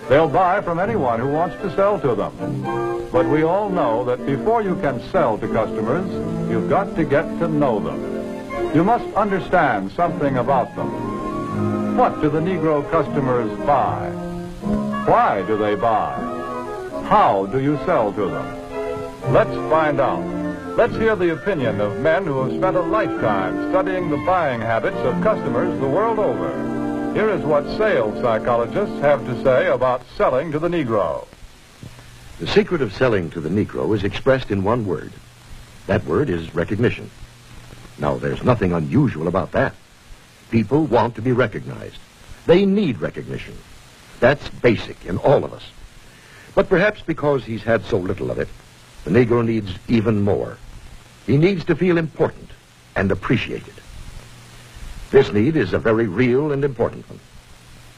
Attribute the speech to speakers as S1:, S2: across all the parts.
S1: They'll buy from anyone who wants to sell to them. But we all know that before you can sell to customers, you've got to get to know them. You must understand something about them. What do the Negro customers buy? Why do they buy? How do you sell to them? Let's find out. Let's hear the opinion of men who have spent a lifetime studying the buying habits of customers the world over. Here is what sales psychologists have to say about selling to the Negro.
S2: The secret of selling to the Negro is expressed in one word. That word is recognition. Now, there's nothing unusual about that. People want to be recognized. They need recognition. That's basic in all of us. But perhaps because he's had so little of it, the Negro needs even more. He needs to feel important and appreciated. This need is a very real and important one.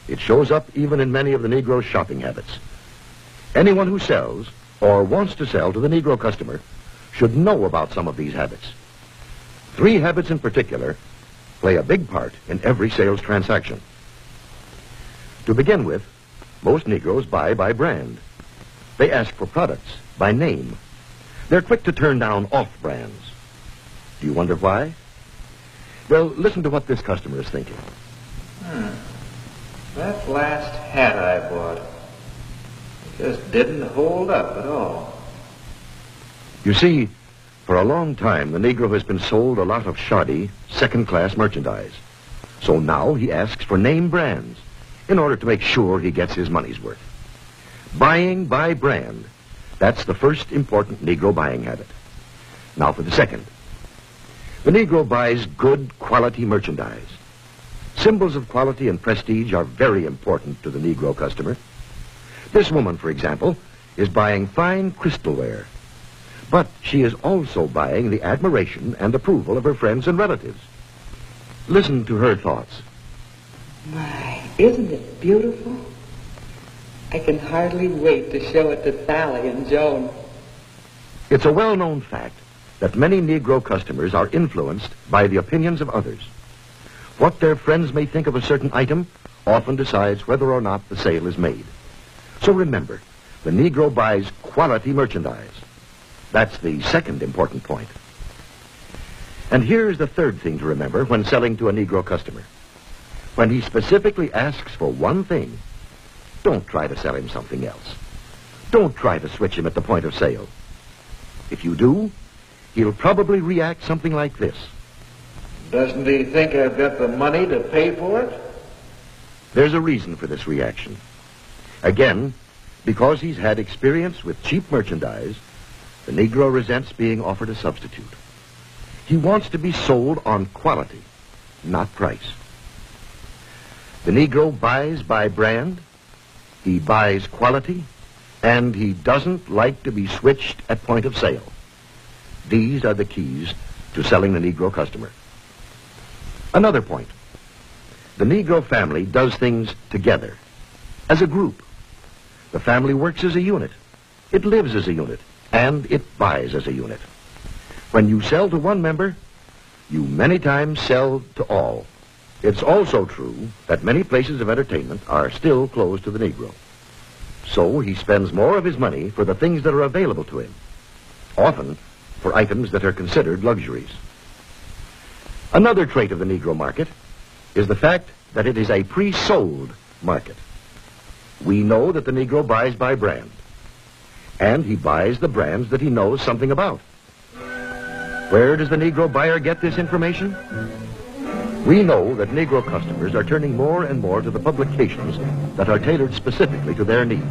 S2: It shows up even in many of the Negro's shopping habits. Anyone who sells or wants to sell to the Negro customer should know about some of these habits. 3 habits in particular play a big part in every sales transaction. To begin with, most Negroes buy by brand. They ask for products by name. They're quick to turn down off-brands. Do you wonder why? Well, listen to what this customer is thinking.
S3: That last hat I bought, it just didn't hold up at all.
S2: You see, for a long time, the Negro has been sold a lot of shoddy, second-class merchandise. So now he asks for name brands in order to make sure he gets his money's worth. Buying by brand, that's the first important Negro buying habit. Now for the second. The Negro buys good quality merchandise. Symbols of quality and prestige are very important to the Negro customer. This woman, for example, is buying fine crystalware. But she is also buying the admiration and approval of her friends and relatives. Listen to her thoughts.
S4: My, isn't it beautiful? I can hardly wait to show it to Sally and Joan.
S2: It's a well-known fact that many Negro customers are influenced by the opinions of others. What their friends may think of a certain item often decides whether or not the sale is made. So remember, the Negro buys quality merchandise. That's the second important point. And here's the third thing to remember when selling to a Negro customer. When he specifically asks for one thing, don't try to sell him something else. Don't try to switch him at the point of sale. If you do, he'll probably react something like this.
S3: Doesn't he think I've got the money to pay for it?
S2: There's a reason for this reaction. Again, because he's had experience with cheap merchandise, the Negro resents being offered a substitute. He wants to be sold on quality, not price. The Negro buys by brand, he buys quality, and he doesn't like to be switched at point of sale. These are the keys to selling the Negro customer. Another point. The Negro family does things together, as a group. The family works as a unit. It lives as a unit, and it buys as a unit. When you sell to one member, you many times sell to all. It's also true that many places of entertainment are still closed to the Negro. So he spends more of his money for the things that are available to him, often for items that are considered luxuries. Another trait of the Negro market is the fact that it is a pre-sold market. We know that the Negro buys by brand, and he buys the brands that he knows something about. Where does the Negro buyer get this information? We know that Negro customers are turning more and more to the publications that are tailored specifically to their needs.